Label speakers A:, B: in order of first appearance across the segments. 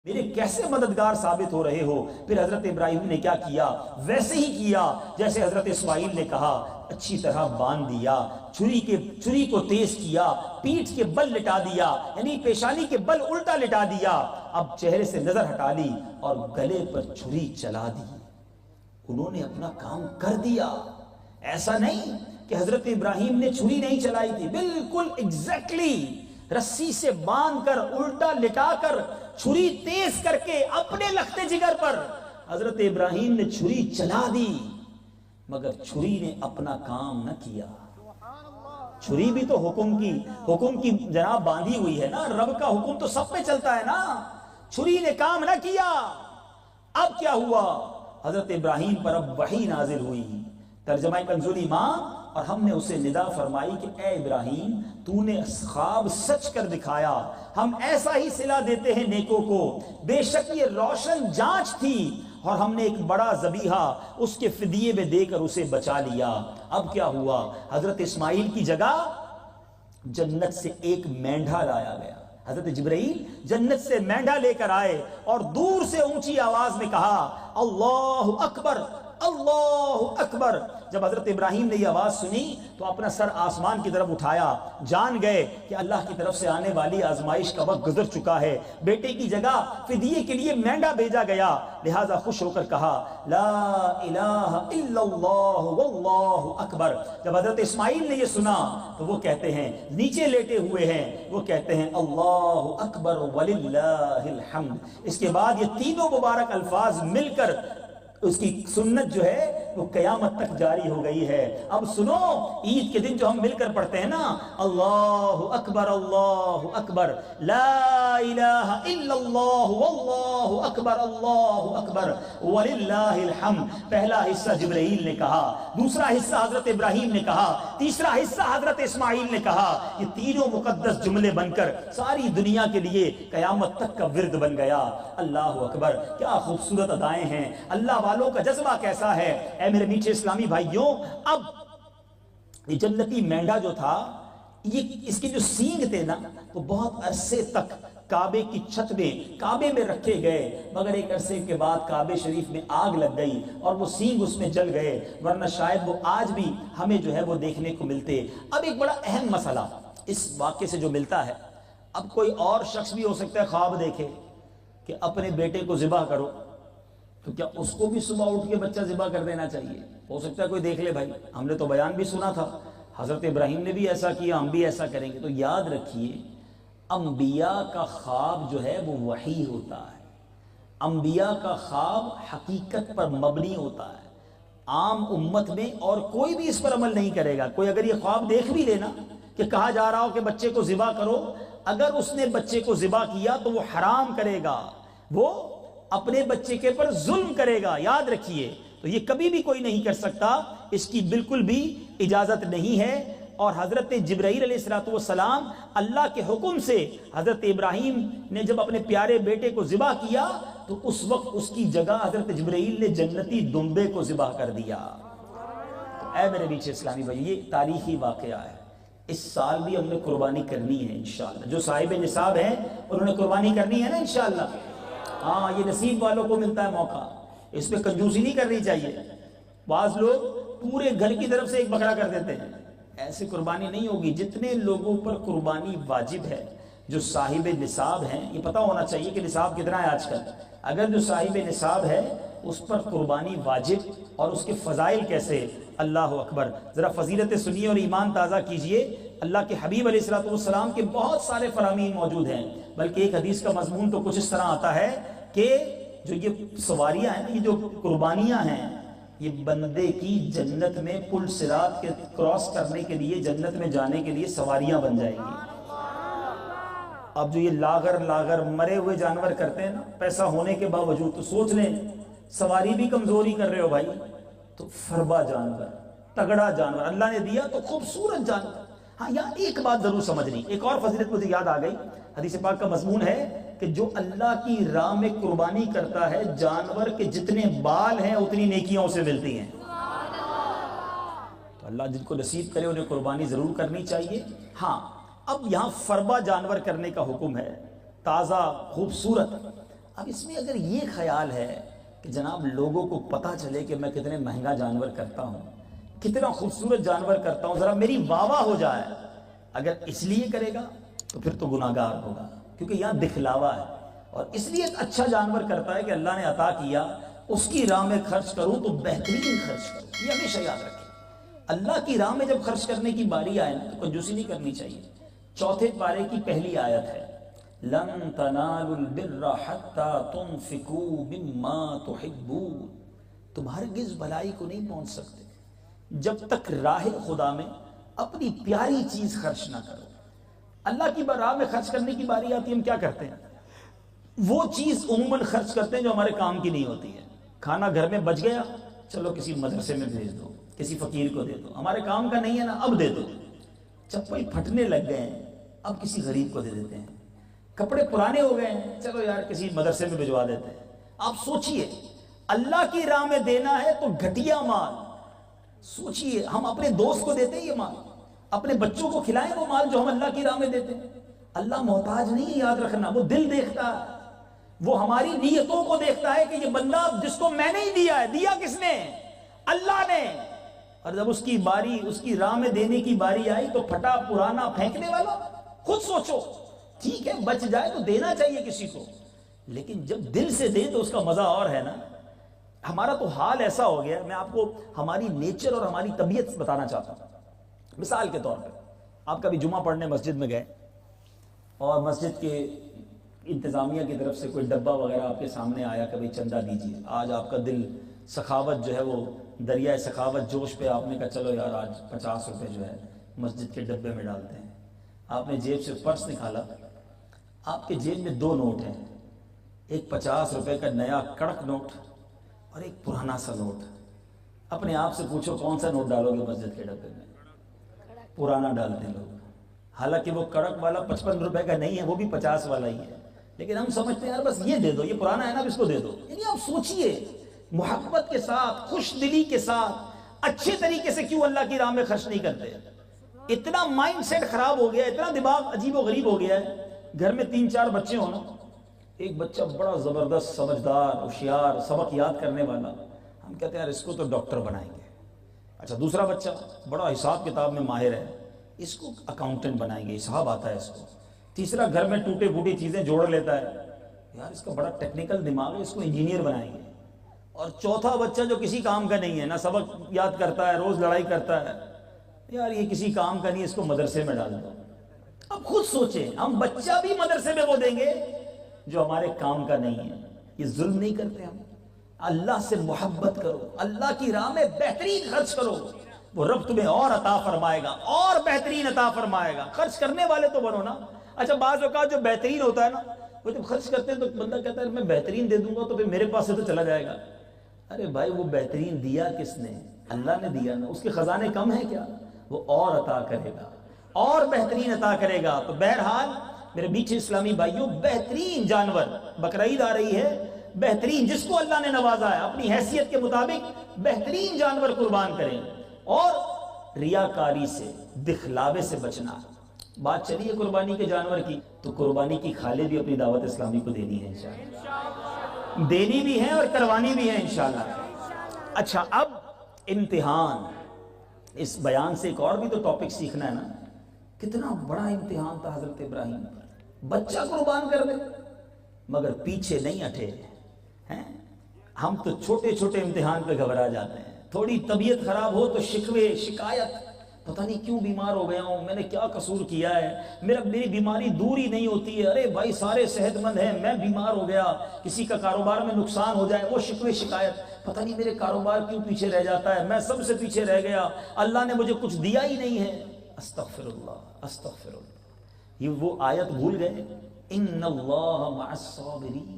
A: میرے کیسے مددگار ثابت ہو رہے ہو۔ پھر حضرت ابراہیم نے کیا کیا؟ ویسے ہی کیا جیسے حضرت اسماعیل نے کہا، اچھی طرح باندھ دیا، چھری کو تیز کیا، پیٹھ کے بل لٹا دیا، یعنی پیشانی کے بل الٹا لٹا دیا، اب چہرے سے نظر ہٹا لی اور گلے پر چھری چلا دی۔ انہوں نے اپنا کام کر دیا۔ ایسا نہیں کہ حضرت ابراہیم نے چھری نہیں چلائی تھی، بالکل ایگزیکٹلی رسی سے باندھ کر الٹا لٹا کر چھری تیز کر کے اپنے لخت جگر پر حضرت ابراہیم نے چھری چلا دی، مگر چھری نے اپنا کام نہ کیا۔ چھری بھی تو حکم کی جناب باندھی ہوئی ہے نا، رب کا حکم تو سب پہ چلتا ہے نا۔ چھری نے کام نہ کیا۔ اب کیا ہوا؟ حضرت ابراہیم پر اب وحی نازل ہوئی، ترجمہ کنز الایمان، اور ہم نے اسے ندا فرمائی کہ اے ابراہیم تو نے خواب سچ کر دکھایا، ہم ایسا ہی صلہ دیتے ہیں نیکوں کو، بے شک یہ روشن جانچ تھی اور ہم نے ایک بڑا ذبیحہ اس کے فدیے میں دے کر اسے بچا لیا۔ اب کیا ہوا؟ حضرت اسماعیل کی جگہ جنت سے ایک مینڈھا لایا گیا۔ حضرت جبرائیل جنت سے مینڈھا لے کر آئے اور دور سے اونچی آواز میں کہا، اللہ اکبر، اللہ اکبر۔ جب حضرت ابراہیم نے یہ آواز سنی تو اپنا سر آسمان کی طرف اٹھایا، جان گئے کہ اللہ کی طرف سے آنے والی آزمائش کا وقت گزر چکا ہے، بیٹے کی جگہ فدیے کے لیے مینڈا بھیجا گیا، لہٰذا خوش ہو کر کہا لا الہ الا اللہ واللہ اکبر۔ جب حضرت اسماعیل نے یہ سنا تو وہ کہتے ہیں، نیچے لیٹے ہوئے ہیں، وہ کہتے ہیں اللہ اکبر وللہ الحمد۔ اس کے بعد یہ تینوں مبارک الفاظ مل کر اس کی سنت جو ہے وہ قیامت تک جاری ہو گئی ہے۔ اب سنو، عید کے دن جو ہم مل کر پڑھتے ہیں نا، اللہ اکبر، لا الہ الا اللہ واللہ اکبر وللہ الحمد۔ پہلا حصہ جبرائیل نے کہا، دوسرا حصہ حضرت ابراہیم نے کہا، تیسرا حصہ حضرت اسماعیل نے کہا۔ یہ تینوں مقدس جملے بن کر ساری دنیا کے لیے قیامت تک کا ورد بن گیا۔ اللہ اکبر، کیا خوبصورت ادائیں ہیں، اللہ والوں کا جذبہ کیسا ہے۔ اے میرے میٹھے اسلامی بھائیوں، اب یہ جنتی مینڈا جو تھا، اس کے جو سینگ تھے نا، وہ بہت عرصے تک کعبے کی چھت میں کعبے میں رکھے گئے، مگر ایک عرصے کے بعد کعبے شریف میں آگ لگ گئی اور وہ سینگ اس میں جل گئے، ورنہ شاید وہ آج بھی ہمیں جو ہے وہ دیکھنے کو ملتے۔ اب ایک بڑا اہم مسئلہ اس واقعے سے جو ملتا ہے، اب کوئی اور شخص بھی ہو سکتا ہے خواب دیکھے کہ اپنے بیٹے کو ذبح کرو، تو کیا اس کو بھی صبح اٹھ کے بچہ ذبح کر دینا چاہیے؟ ہو سکتا ہے کوئی دیکھ لے، بھائی ہم نے تو بیان بھی سنا تھا، حضرت ابراہیم نے بھی ایسا کیا، ہم بھی ایسا کریں گے۔ تو یاد رکھیے، انبیاء کا خواب جو ہے وہ وحی ہوتا ہے، انبیاء کا خواب حقیقت پر مبنی ہوتا ہے۔ عام امت میں اور کوئی بھی اس پر عمل نہیں کرے گا۔ کوئی اگر یہ خواب دیکھ بھی لینا کہ کہا جا رہا ہو کہ بچے کو ذبح کرو، اگر اس نے بچے کو ذبح کیا تو وہ حرام کرے گا، وہ اپنے بچے کے پر ظلم کرے گا، یاد رکھیے۔ تو یہ کبھی بھی کوئی نہیں کر سکتا، اس کی بالکل بھی اجازت نہیں ہے۔ اور حضرت جبرائیل علیہ السلام اللہ کے حکم سے حضرت ابراہیم نے جب اپنے پیارے بیٹے کو ذبح کیا تو اس وقت اس کی جگہ حضرت جبرائیل نے جنتی دمبے کو ذبح کر دیا۔ تو اے میرے بیچ اسلامی بھائی، یہ تاریخی واقعہ ہے۔ اس سال بھی ہم نے قربانی کرنی ہے انشاءاللہ۔ جو صاحب نصاب ہیں انہوں نے قربانی کرنی ہے نا انشاءاللہ۔ ہاں، یہ نصیب والوں کو ملتا ہے موقع، اس میں کنجوسی نہیں کرنی چاہیے۔ بعض لوگ پورے گھر کی طرف سے ایک بکرا کر دیتے ہیں، ایسی قربانی نہیں ہوگی۔ جتنے لوگوں پر قربانی واجب ہے، جو صاحب نصاب ہیں، یہ پتہ ہونا چاہیے کہ نصاب کتنا ہے آج کل۔ اگر جو صاحب نصاب ہے اس پر قربانی واجب، اور اس کے فضائل کیسے، اللہ اکبر۔ ذرا فضیلت سنیے اور ایمان تازہ کیجئے۔ اللہ کے حبیب علیہ السلام کے بہت سارے فرامین موجود ہیں، بلکہ ایک حدیث کا مضمون تو کچھ اس طرح آتا ہے کہ جو یہ سواریاں ہیں، یہ جو قربانیاں ہیں، یہ بندے کی جنت میں پل صراط کے کراس کرنے کے لیے، جنت میں جانے کے لیے سواریاں بن جائیں گی۔ اب جو یہ لاغر مرے ہوئے جانور کرتے ہیں نا، پیسہ ہونے کے باوجود، تو سوچ لیں سواری بھی کمزوری کر رہے ہو بھائی، تو فربا جانور، تگڑا جانور اللہ نے دیا تو خوبصورت جانور۔ ہاں، یہاں ایک بات ضرور سمجھنی، ایک اور فضیلت مجھے یاد آ گئی۔ حدیث پاک کا مضمون ہے کہ جو اللہ کی راہ میں قربانی کرتا ہے، جانور کے جتنے بال ہیں اتنی نیکیاں اسے ملتی ہیں۔ تو اللہ جن کو نصیب کرے انہیں قربانی ضرور کرنی چاہیے۔ ہاں، اب یہاں فربا جانور کرنے کا حکم ہے، تازہ خوبصورت۔ اب اس میں اگر یہ خیال ہے کہ جناب لوگوں کو پتہ چلے کہ میں کتنے مہنگا جانور کرتا ہوں، کتنا خوبصورت جانور کرتا ہوں، ذرا میری واہ واہ ہو جائے، اگر اس لیے کرے گا تو پھر تو گناہگار ہوگا، کیونکہ یہاں دکھلاوا ہے۔ اور اس لیے ایک اچھا جانور کرتا ہے کہ اللہ نے عطا کیا، اس کی راہ میں خرچ کروں تو بہترین خرچ کروں۔ یہ ہمیشہ یاد رکھیں، اللہ کی راہ میں جب خرچ کرنے کی باری آئے نا تو کنجوسی نہیں کرنی چاہیے۔ چوتھے پارے کی پہلی آیت ہے، لن تنالوا البر حتى تنفقوا مما تحبون، تم ہرگز بھلائی کو نہیں پہنچ سکتے جب تک راہ خدا میں اپنی پیاری چیز خرچ نہ کرو۔ اللہ کی راہ میں خرچ کرنے کی باری آتی ہے، ہم کیا کرتے ہیں؟ وہ چیز عموماً خرچ کرتے ہیں جو ہمارے کام کی نہیں ہوتی ہے۔ کھانا گھر میں بچ گیا، چلو کسی مدرسے میں بھیج دو، کسی فقیر کو دے دو، ہمارے کام کا نہیں ہے نا، اب دے دو۔ چپل پھٹنے لگ گئے ہیں، اب کسی غریب کو دے دیتے ہیں۔ کپڑے پرانے ہو گئے ہیں، چلو یار کسی مدرسے میں بھجوا دیتے ہیں۔ آپ سوچئے، اللہ کی راہ میں دینا ہے تو گھٹیا مال، سوچئے ہم اپنے دوست کو دیتے ہیں یہ مال، اپنے بچوں کو کھلائیں وہ مال جو ہم اللہ کی راہ میں دیتے ہیں۔ اللہ محتاج نہیں ہے، یاد رکھنا، وہ دل دیکھتا ہے، وہ ہماری نیتوں کو دیکھتا ہے کہ یہ بندہ جس کو میں نہیں دیا ہے، دیا کس نے؟ اللہ نے۔ اور جب اس کی باری، اس کی راہ میں دینے کی باری آئی تو پھٹا پرانا پھینکنے والا، خود سوچو، ٹھیک ہے بچ جائے تو دینا چاہیے کسی کو، لیکن جب دل سے دیں تو اس کا مزہ اور ہے نا۔ ہمارا تو حال ایسا ہو گیا، میں آپ کو ہماری نیچر اور ہماری طبیعت بتانا چاہتا ہوں۔ مثال کے طور پر آپ کبھی جمعہ پڑھنے مسجد میں گئے اور مسجد کے انتظامیہ کی طرف سے کوئی ڈبہ وغیرہ آپ کے سامنے آیا، کبھی چندہ دیجیے، آج آپ کا دل سخاوت جو ہے وہ دریائے سخاوت جوش پہ، آپ نے کہا چلو یار آج 50 روپے جو ہے مسجد کے ڈبے میں ڈالتے ہیں۔ آپ نے جیب سے پرس نکالا، آپ کے جیب میں 2 نوٹ ہیں، ایک 50 روپے کا نیا کڑک نوٹ اور ایک پرانا سا نوٹ۔ اپنے آپ سے پوچھو کون سا نوٹ ڈالو گے مسجد کے ڈبے میں؟ پرانا ڈالتے لوگ، حالانکہ وہ کڑک والا 55 روپے کا نہیں ہے، وہ بھی 50 والا ہی ہے، لیکن ہم سمجھتے ہیں یار بس یہ دے دو، یہ پرانا ہے نا، اس کو دے دو۔ یعنی آپ سوچئے، محبت کے ساتھ، خوش دلی کے ساتھ، اچھے طریقے سے کیوں اللہ کی راہ میں خرچ نہیں کرتے؟ اتنا مائنڈ سیٹ خراب ہو گیا، اتنا دماغ عجیب و غریب ہو گیا ہے۔ گھر میں 3-4 بچے ہوں نا، ایک بچہ بڑا زبردست سمجھدار ہوشیار سبق یاد کرنے والا، ہم کہتے ہیں یار اس کو تو ڈاکٹر بنائیں گے۔ اچھا دوسرا بچہ بڑا حساب کتاب میں ماہر ہے، اس کو اکاؤنٹنٹ بنائیں گے، حساب آتا ہے اس کو۔ تیسرا گھر میں ٹوٹے پھوٹی چیزیں جوڑ لیتا ہے، یار اس کا بڑا ٹیکنیکل دماغ ہے، اس کو انجینئر بنائیں گے۔ اور چوتھا بچہ جو کسی کام کا نہیں ہے، نہ سبق یاد کرتا ہے، روز لڑائی کرتا ہے، یار یہ کسی کام کا نہیں، اس کو مدرسے میں ڈال دو۔ اب خود سوچیں، ہم بچہ بھی مدرسے میں وہ دیں گے جو ہمارے کام کا نہیں ہے۔ یہ ظلم نہیں کرتے ہم؟ اللہ سے محبت کرو، اللہ کی راہ میں بہترین خرچ کرو، وہ رب تمہیں اور عطا فرمائے گا، اور بہترین عطا فرمائے گا۔ خرچ کرنے والے تو بنو نا۔ اچھا بعض اوقات جو بہترین ہوتا ہے نا، وہ جب خرچ کرتے ہیں تو بندہ کہتا ہے میں بہترین دے دوں گا تو پھر میرے پاس سے تو چلا جائے گا۔ ارے بھائی وہ بہترین دیا کس نے؟ اللہ نے دیا نا، اس کے خزانے کم ہیں کیا؟ وہ اور عطا کرے گا، اور بہترین عطا کرے گا۔ تو بہرحال میرے میٹھے اسلامی بھائیوں، بہترین جانور، بقرعید آ رہی ہے، بہترین جس کو اللہ نے نوازا ہے اپنی حیثیت کے مطابق بہترین جانور قربان کریں، اور ریاکاری سے، دکھلاوے سے بچنا۔ بات چلی ہے قربانی کے جانور کی، تو قربانی کی کھالیں بھی اپنی دعوت اسلامی کو دینی ہے انشاءاللہ، دینی بھی ہے اور کروانی بھی ہے انشاءاللہ۔ اچھا اب امتحان، اس بیان سے ایک اور بھی تو ٹاپک سیکھنا ہے نا۔ کتنا بڑا امتحان تھا حضرت ابراہیم پر، بچہ قربان کر دے، مگر پیچھے نہیں ہٹے ہیں۔ ہم تو چھوٹے چھوٹے امتحان پہ گھبرا جاتے ہیں، تھوڑی طبیعت خراب ہو تو شکوے، شکایت، پتہ نہیں کیوں بیمار ہو گیا ہوں، میں نے کیا قصور کیا ہے، میری بیماری دور ہی نہیں ہوتی ہے، ارے بھائی سارے صحت مند ہیں، میں بیمار ہو گیا، کسی کا کاروبار میں نقصان ہو جائے، وہ شکوے شکایت، پتہ نہیں میرے کاروبار کیوں پیچھے رہ جاتا ہے، میں سب سے پیچھے رہ گیا، اللہ نے مجھے کچھ دیا ہی نہیں ہے۔ استغفر اللہ، استغفر اللہ۔ یہ وہ آیت بھول گئے، ان اللہ مع الصابرین،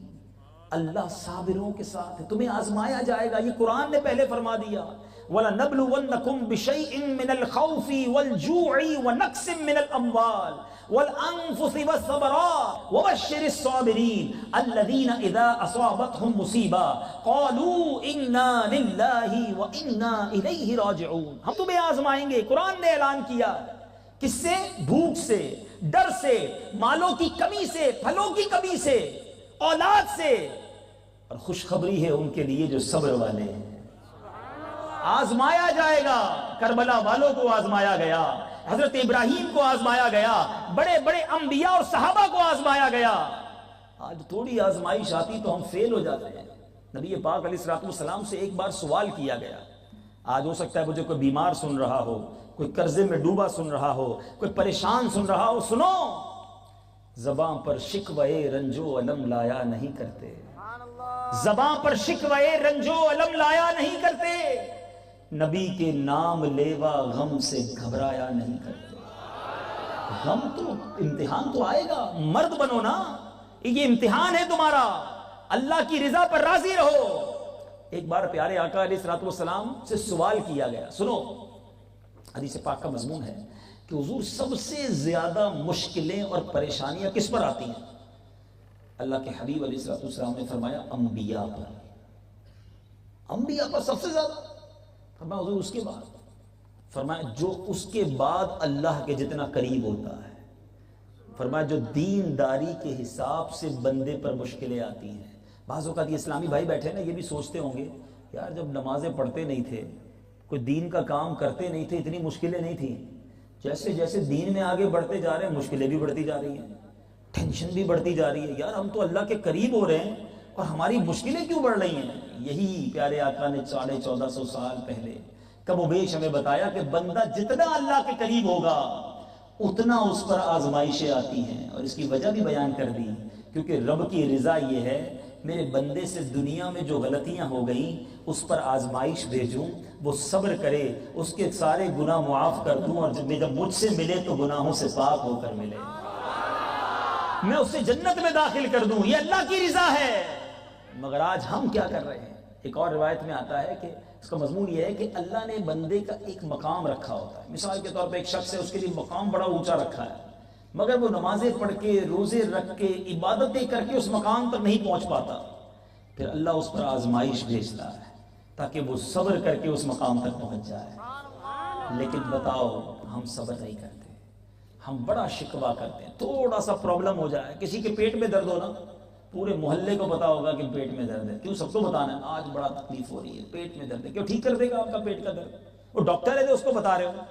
A: اللہ صابروں کے ساتھ ہے، تمہیں آزمایا جائے گا، یہ قرآن نے پہلے فرما دیا۔ وَلَنَبْلُوَنَّكُمْ بِشَيْءٍ مِّنَ الْخَوْفِ وَالْجُوعِ وَنَقْصٍ مِّنَ الْأَمْوَالِ وَالْأَنفُسِ وَالثَّمَرَاتِ وَبَشِّرِ الصَّابِرِينَ الَّذِينَ إِذَا أَصَابَتْهُمْ مُصِيبَةٌ قَالُوا إِنَّا لِلَّهِ وَإِنَّا إِلَيْهِ رَاجِعُونَ۔ ہم تمہیں آزمائیں گے، قرآن نے اعلان کیا، کس سے؟ بھوک سے، ڈر سے، مالوں کی کمی سے، پھلوں کی کمی سے، اولاد سے، اور خوشخبری ہے ان کے لیے جو صبر والے ہیں۔ آزمایا جائے گا، کربلا والوں کو آزمایا گیا، حضرت ابراہیم کو آزمایا گیا، بڑے بڑے انبیاء اور صحابہ کو آزمایا گیا۔ آج تھوڑی آزمائش آتی تو ہم فیل ہو جاتے ہیں۔ نبی پاک علیہ الصلوۃ والسلام سے ایک بار سوال کیا گیا، آج ہو سکتا ہے مجھے کوئی بیمار سن رہا ہو، کوئی قرضے میں ڈوبا سن رہا ہو، کوئی پریشان سن رہا ہو، سنو، زباں پر شکوے رنج و الم لایا نہیں کرتے، زباں پر شکوے رنج و الم لایا نہیں کرتے، نبی کے نام لیوا غم سے گھبرایا نہیں کرتے۔ غم تو، امتحان تو آئے گا، مرد بنو نا، یہ امتحان ہے تمہارا، اللہ کی رضا پر راضی رہو۔ ایک بار پیارے آقا علیہ الصلوۃ والسلام سے سوال کیا گیا، سنو، حدیث پاک کا مضمون ہے کہ حضور سب سے زیادہ مشکلیں اور پریشانیاں کس پر آتی ہیں؟ اللہ کے حبیب علیہ الصلوۃ والسلام نے فرمایا انبیاء پر، انبیاء پر سب سے زیادہ۔ فرمایا حضور اس کے بعد؟ فرمایا جو اس کے بعد اللہ کے جتنا قریب ہوتا ہے۔ فرمایا جو دینداری کے حساب سے بندے پر مشکلیں آتی ہیں۔ بعض اوقات یہ اسلامی بھائی بیٹھے نا، یہ بھی سوچتے ہوں گے یار جب نمازیں پڑھتے نہیں تھے، کوئی دین کا کام کرتے نہیں تھے، اتنی مشکلیں نہیں تھیں، جیسے جیسے دین میں آگے بڑھتے جا رہے ہیں مشکلیں بھی بڑھتی جا رہی ہیں، ٹینشن بھی بڑھتی جا رہی ہے، یار ہم تو اللہ کے قریب ہو رہے ہیں اور ہماری مشکلیں کیوں بڑھ رہی ہیں؟ یہی پیارے آقا نے 1450 سال پہلے کم و بیش ہمیں بتایا کہ بندہ جتنا اللہ کے قریب ہوگا اتنا اس پر آزمائشیں آتی ہیں، اور اس کی وجہ بھی بیان کر دی، کیونکہ رب کی رضا یہ ہے میرے بندے سے دنیا میں جو غلطیاں ہو گئیں اس پر آزمائش بھیجوں، وہ صبر کرے، اس کے سارے گناہ معاف کر دوں، اور جب مجھ سے ملے تو گناہوں سے پاک ہو کر ملے، میں اسے جنت میں داخل کر دوں، یہ اللہ کی رضا ہے۔ مگر آج ہم کیا کر رہے ہیں؟ ایک اور روایت میں آتا ہے کہ اس کا مضمون یہ ہے کہ اللہ نے بندے کا ایک مقام رکھا ہوتا ہے، مثال کے طور پہ ایک شخص ہے، اس کے لیے مقام بڑا اونچا رکھا ہے، مگر وہ نمازیں پڑھ کے، روزے رکھ کے، عبادتیں کر کے اس مقام تک نہیں پہنچ پاتا، پھر اللہ اس پر آزمائش بھیجتا ہے تاکہ وہ صبر کر کے اس مقام تک پہنچ جائے۔ لیکن بتاؤ ہم صبر نہیں کرتے، ہم بڑا شکوہ کرتے ہیں، تھوڑا سا پرابلم ہو جائے، کسی کے پیٹ میں درد ہونا، پورے محلے کو پتا ہوگا کہ پیٹ میں درد ہے، کیوں سب کو بتانا ہے آج بڑا تکلیف ہو رہی ہے، پیٹ میں درد ہے، کیوں ٹھیک کر دے گا آپ کا پیٹ کا درد؟ وہ ڈاکٹر ہے جو اس کو بتا رہے ہو،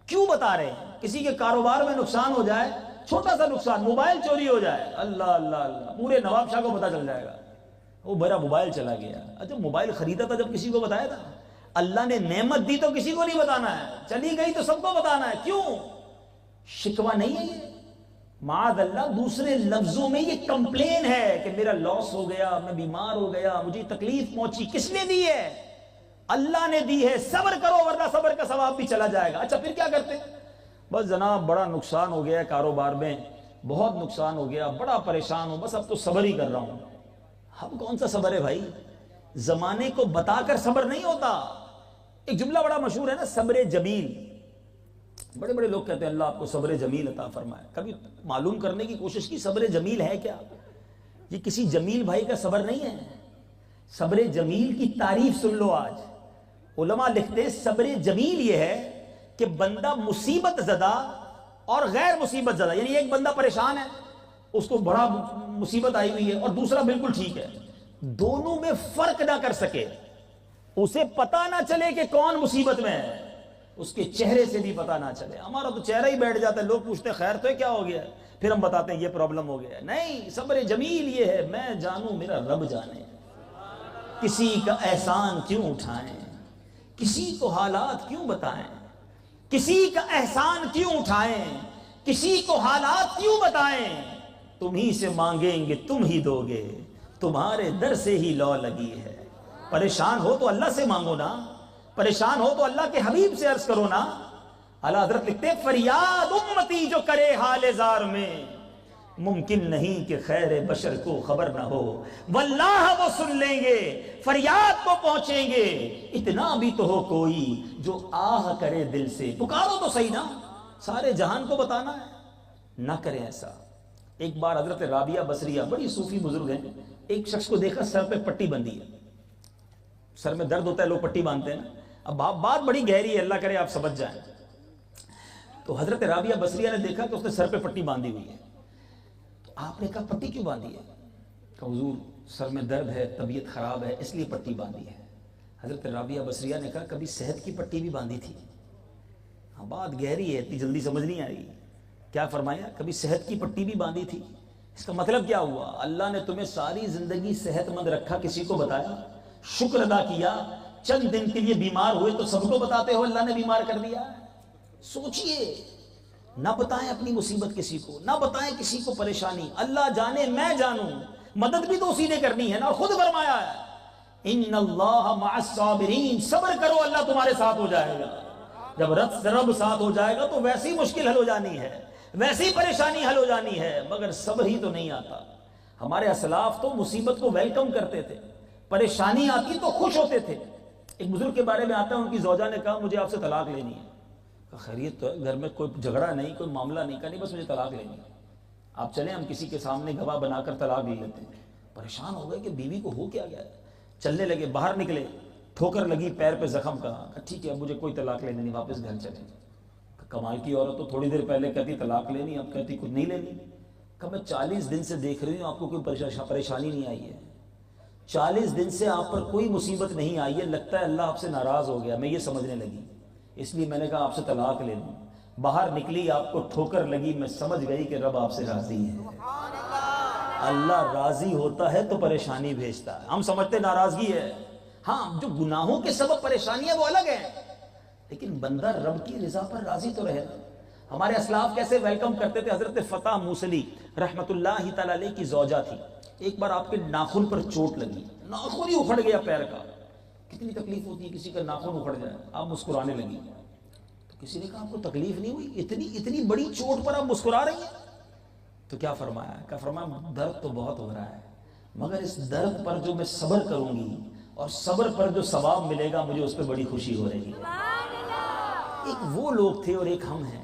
A: کیوں بتا رہے ہیں؟ کسی کے کاروبار میں نقصان ہو جائے، چھوٹا سا نقصان، موبائل چوری ہو جائے، اللہ اللہ اللہ، پورے نواب شاہ کو پتا چل جائے گا وہ میرا موبائل چلا گیا۔ اچھا موبائل خریدا تھا جب کسی کو بتایا تھا؟ اللہ نے نعمت دی تو کسی کو نہیں بتانا ہے، چلی گئی تو سب کو بتانا ہے، کیوں؟ شکوہ نہیں ہے یہ، معاذ اللہ دوسرے لفظوں میں یہ کمپلین ہے کہ میرا لاس ہو گیا، میں بیمار ہو گیا، مجھے تکلیف پہنچی، کس نے دی ہے؟ اللہ نے دی ہے، صبر کرو ورنہ صبر کا ثواب بھی چلا جائے گا۔ اچھا پھر کیا کرتے؟ بس جناب بڑا نقصان ہو گیا کاروبار میں، بہت نقصان ہو گیا، بڑا پریشان ہوں، بس اب تو صبر ہی کر رہا ہوں۔ ہم کون سا صبر ہے بھائی؟ زمانے کو بتا کر صبر نہیں ہوتا۔ ایک جملہ بڑا مشہور ہے نا، صبر جمیل، بڑے بڑے لوگ کہتے ہیں اللہ آپ کو صبر جمیل عطا فرمائے، کبھی معلوم کرنے کی کوشش کی صبر جمیل ہے کیا؟ یہ کسی جمیل بھائی کا صبر نہیں ہے، صبر جمیل کی تعریف سن لو۔ آج علماء لکھتے ہیں صبر جمیل یہ ہے کہ بندہ مصیبت زدہ اور غیر مصیبت زدہ، یعنی ایک بندہ پریشان ہے، اس کو بڑا مصیبت آئی ہوئی ہے، اور دوسرا بالکل ٹھیک ہے، دونوں میں فرق نہ کر سکے، اسے پتہ نہ چلے کہ کون مصیبت میں ہے، اس کے چہرے سے بھی پتہ نہ چلے۔ ہمارا تو چہرہ ہی بیٹھ جاتا ہے، لوگ پوچھتے ہیں خیر تو ہے، کیا ہو گیا ہے، پھر ہم بتاتے ہیں یہ پرابلم ہو گیا ہے۔ نہیں، صبر جمیل یہ ہے میں جانوں میرا رب جانے، کسی کا احسان کیوں اٹھائیں، کسی کو حالات کیوں بتائیں، کسی کا احسان کیوں اٹھائیں، کسی کو حالات کیوں بتائیں، تم ہی سے مانگیں گے تم ہی دو گے، تمہارے در سے ہی لو لگی ہے۔ پریشان ہو تو اللہ سے مانگو نا، پریشان ہو تو اللہ کے حبیب سے عرض کرو نا۔ اعلیٰ حضرت لکھتے فریاد امتی جو کرے حال زار میں، ممکن نہیں کہ خیر بشر کو خبر نہ ہو، واللہ وہ سن لیں گے، فریاد کو پہنچیں گے، اتنا بھی تو ہو کوئی جو آہ کرے دل سے، پکارو تو صحیح نا، سارے جہان کو بتانا ہے، نہ کریں ایسا۔ ایک بار حضرت رابعہ بصریہ بڑی صوفی بزرگ ہیں، ایک شخص کو دیکھا سر پہ پٹی بندھی ہے، سر میں درد ہوتا ہے لوگ پٹی باندھتے ہیں نا، اب بات بڑی گہری ہے، اللہ کرے آپ سمجھ جائیں۔ تو حضرت رابعہ بصریہ نے دیکھا کہ اس نے سر پہ پٹی باندھی ہوئی ہے، تو آپ نے کہا پٹی کیوں باندھی ہے؟ کہ حضور سر میں درد ہے، طبیعت خراب ہے، اس لیے پٹی باندھی ہے۔ حضرت رابعہ بصریہ نے کہا کبھی صحت کی پٹی بھی باندھی تھی؟ ہاں بات گہری ہے، اتنی جلدی سمجھ نہیں آئی۔ کیا فرمایا؟ کبھی صحت کی پٹی بھی باندھی تھی۔ اس کا مطلب کیا ہوا؟ اللہ نے تمہیں ساری زندگی صحت مند رکھا، کسی کو بتایا؟ شکر ادا کیا؟ چند دن کے لیے بیمار ہوئے تو سب کو بتاتے ہو اللہ نے بیمار کر دیا؟ سوچئے، نہ بتائیں اپنی مصیبت کسی کو، نہ بتائیں کسی کو پریشانی، اللہ جانے میں جانوں، مدد بھی تو اسی نے کرنی ہے نا۔ خود فرمایا ہے ان اللہ مع الصابرین، صبر کرو اللہ تمہارے ساتھ ہو جائے گا۔ جب رب ساتھ ہو جائے گا تو ویسی مشکل حل ہو جانی ہے، ویسی پریشانی حل ہو جانی ہے، مگر صبر ہی تو نہیں آتا۔ ہمارے اسلاف تو مصیبت کو ویلکم کرتے تھے، پریشانی آتی تو خوش ہوتے تھے۔ ایک بزرگ کے بارے میں آتا ہے، ان کی زوجہ نے کہا مجھے آپ سے طلاق لینی ہے۔ خیریت تو ہے، گھر میں کوئی جھگڑا نہیں، کوئی معاملہ نہیں، کہا نہیں بس مجھے طلاق لینی ہے۔ آپ چلیں ہم کسی کے سامنے گواہ بنا کر طلاق لے لیتے ہیں۔ پریشان ہو گئے کہ بیوی کو ہو کیا گیا ہے، چلنے لگے، باہر نکلے، ٹھوکر لگی پیر پہ زخم کا، ٹھیک ہے اب مجھے کوئی طلاق لینی نہیں، واپس گھر چلیں۔ کمال کی عورت تو تھوڑی دیر پہلے کہتی طلاق لینی، اب کہتی کچھ نہیں لینی۔ کہ میں 40 دن سے دیکھ رہی ہوں آپ کو کوئی پریشانی نہیں آئی ہے، 40 دن سے آپ پر کوئی مصیبت نہیں آئی ہے، لگتا ہے اللہ آپ سے ناراض ہو گیا۔ میں یہ سمجھنے لگی، اس لیے میں نے کہا آپ سے طلاق لے لوں۔ باہر نکلی، آپ کو ٹھوکر لگی، میں سمجھ گئی کہ رب آپ سے راضی ہے۔ اللہ راضی ہوتا ہے تو پریشانی بھیجتا ہے، ہم سمجھتے ناراضگی ہے۔ ہاں جو گناہوں کے سبب پریشانی ہے وہ الگ ہے، لیکن بندہ رب کی رضا پر راضی تو رہے نا۔ ہمارے اسلاف کیسے ویلکم کرتے تھے؟ حضرت فتح موصلی رحمت اللہ تعالی علیہ کی زوجہ تھی، ایک بار آپ کے ناخن پر چوٹ لگی، ناخن ہی اکھڑ گیا پیر کا۔ کتنی تکلیف ہوتی ہے کسی کا ناخن اکھڑ جائے، آپ مسکرانے لگی۔ تو کسی نے کہا آپ کو تکلیف نہیں ہوئی؟ اتنی بڑی چوٹ پر آپ مسکرا رہی ہیں؟ تو کیا فرمایا؟ کیا فرمایا؟ درد تو بہت ہو رہا ہے، مگر اس درد پر جو میں صبر کروں گی اور صبر پر جو ثواب ملے گا مجھے اس پہ بڑی خوشی ہو رہی ہے۔ ایک وہ لوگ تھے اور ایک ہم ہیں۔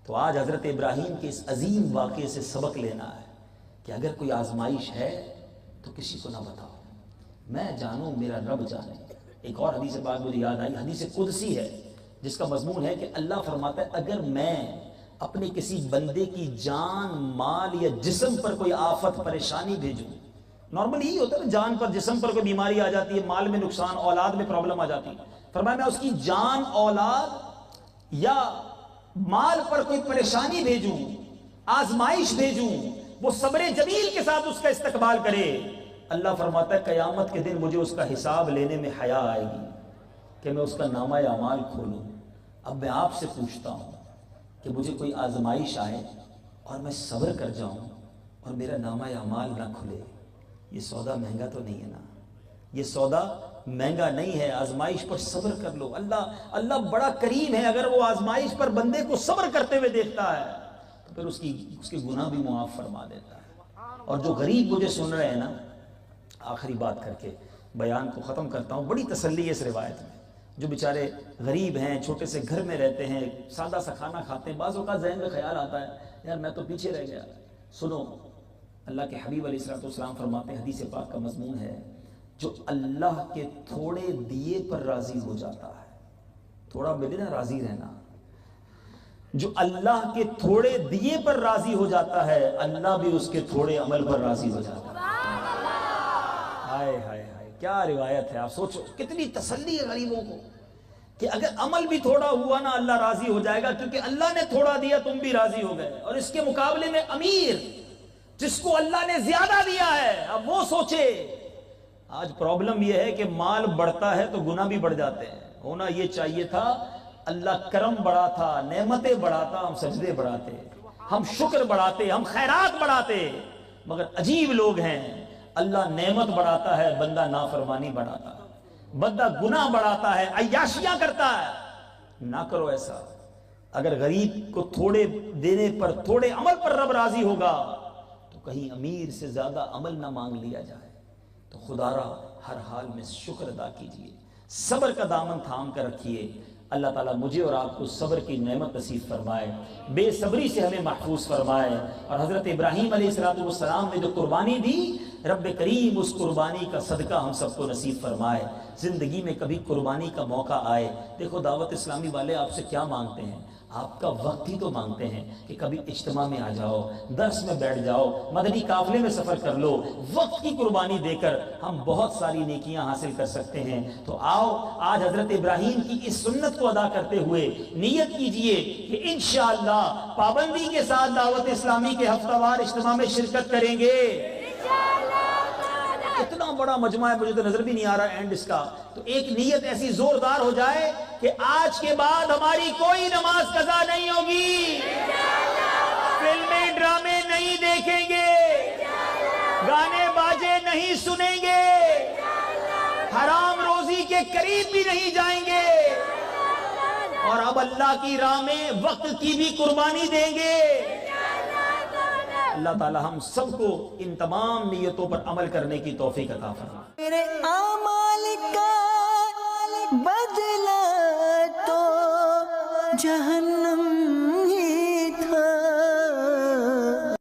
A: تو آج حضرت ابراہیم کے اس عظیم واقعے سے سبق لینا ہے کہ اگر کوئی آزمائش ہے تو کسی کو نہ بتاؤ، میں جانوں میرا رب جانے۔ ایک اور حدیث پاک مجھے یاد آئی، حدیث قدسی ہے جس کا مضمون ہے کہ اللہ فرماتا ہے اگر میں اپنے کسی بندے کی جان، مال یا جسم پر کوئی آفت پریشانی بھیجوں، نارملی یہی ہوتا ہے نا، جان پر جسم پر کوئی بیماری آ جاتی ہے، مال میں نقصان، اولاد میں پرابلم آ جاتی ہے، فرمایا میں اس کی جان، اولاد یا مال پر کوئی پریشانی بھیجوں، آزمائش بھیجوں، وہ صبر جمیل کے ساتھ اس کا استقبال کرے، اللہ فرماتا ہے قیامت کے دن مجھے اس کا حساب لینے میں حیا آئے گی کہ میں اس کا نامہ اعمال کھولوں۔ اب میں آپ سے پوچھتا ہوں کہ مجھے کوئی آزمائش آئے اور میں صبر کر جاؤں اور میرا نامہ اعمال نہ کھلے، یہ سودا مہنگا تو نہیں ہے نا؟ یہ سودا مہنگا نہیں ہے، آزمائش پر صبر کر لو۔ اللہ بڑا کریم ہے، اگر وہ آزمائش پر بندے کو صبر کرتے ہوئے دیکھتا ہے تو پھر اس کے گناہ بھی معاف فرما دیتا ہے۔ اور جو غریب مجھے سن رہے ہیں نا، آخری بات کر کے بیان کو ختم کرتا ہوں، بڑی تسلی ہے اس روایت میں، جو بیچارے غریب ہیں، چھوٹے سے گھر میں رہتے ہیں، سادہ سا کھانا کھاتے ہیں، بعض اوقات ذہن میں خیال آتا ہے یار میں تو پیچھے رہ گیا۔ سنو، اللہ کے حبیب علیہ الصلوۃ والسلام فرماتے ہیں، حدیث پاک کا مضمون ہے، جو اللہ کے تھوڑے دیے پر راضی ہو جاتا ہے، تھوڑا ملے نا راضی رہنا، جو اللہ کے تھوڑے دیے پر راضی ہو جاتا ہے اللہ بھی اس کے تھوڑے عمل پر راضی ہو جاتا ہے۔ ہائے ہائے ہائے، کیا روایت ہے، آپ سوچو کتنی تسلی ہے غریبوں کو کہ اگر عمل بھی تھوڑا ہوا نا اللہ راضی ہو جائے گا، کیونکہ اللہ نے تھوڑا دیا تم بھی راضی ہو گئے۔ اور اس کے مقابلے میں امیر جس کو اللہ نے زیادہ دیا ہے، اب وہ سوچے۔ آج پرابلم یہ ہے کہ مال بڑھتا ہے تو گناہ بھی بڑھ جاتے ہیں۔ ہونا یہ چاہیے تھا اللہ کرم بڑھا تھا، نعمتیں بڑھاتا، ہم سجدے بڑھاتے، ہم شکر بڑھاتے، ہم خیرات بڑھاتے، مگر عجیب لوگ ہیں، اللہ نعمت بڑھاتا ہے، بندہ نافرمانی بڑھاتا ہے، بندہ گناہ بڑھاتا ہے، عیاشیاں کرتا ہے۔ نہ کرو ایسا۔ اگر غریب کو تھوڑے دینے پر، تھوڑے عمل پر رب راضی ہوگا تو کہیں امیر سے زیادہ عمل نہ مانگ لیا جائے۔ تو خدا را ہر حال میں شکر ادا کیجئے، صبر کا دامن تھام کر رکھیے۔ اللہ تعالیٰ مجھے اور آپ کو صبر کی نعمت نصیب فرمائے، بے صبری سے ہمیں محفوظ فرمائے، اور حضرت ابراہیم علیہ السلام نے جو قربانی دی، رب کریم اس قربانی کا صدقہ ہم سب کو نصیب فرمائے۔ زندگی میں کبھی قربانی کا موقع آئے، دیکھو دعوت اسلامی والے آپ سے کیا مانگتے ہیں، آپ کا وقت ہی تو مانگتے ہیں کہ کبھی اجتماع میں آ جاؤ، درس میں بیٹھ جاؤ، مدنی قافلے میں سفر کر لو، وقت کی قربانی دے کر ہم بہت ساری نیکیاں حاصل کر سکتے ہیں۔ تو آؤ آج حضرت ابراہیم کی اس سنت کو ادا کرتے ہوئے نیت کیجئے کہ انشاءاللہ پابندی کے ساتھ دعوت اسلامی کے ہفتہ وار اجتماع میں شرکت کریں گے۔ اتنا بڑا مجمع ہے، مجھے تو نظر بھی نہیں آ رہا اینڈ اس کا، تو ایک نیت ایسی زوردار ہو جائے کہ آج کے بعد ہماری کوئی نماز قضا نہیں ہوگی، فلمیں ڈرامے نہیں دیکھیں گے، گانے باجے نہیں سنیں گے، حرام روزی کے قریب بھی نہیں جائیں گے، اور اب اللہ کی راہ میں وقت کی بھی قربانی دیں گے۔ اللہ تعالی ہم سب کو ان تمام نیتوں پر عمل کرنے کی توفیق عطا فرمائے۔
B: میرے اعمال کا بدلہ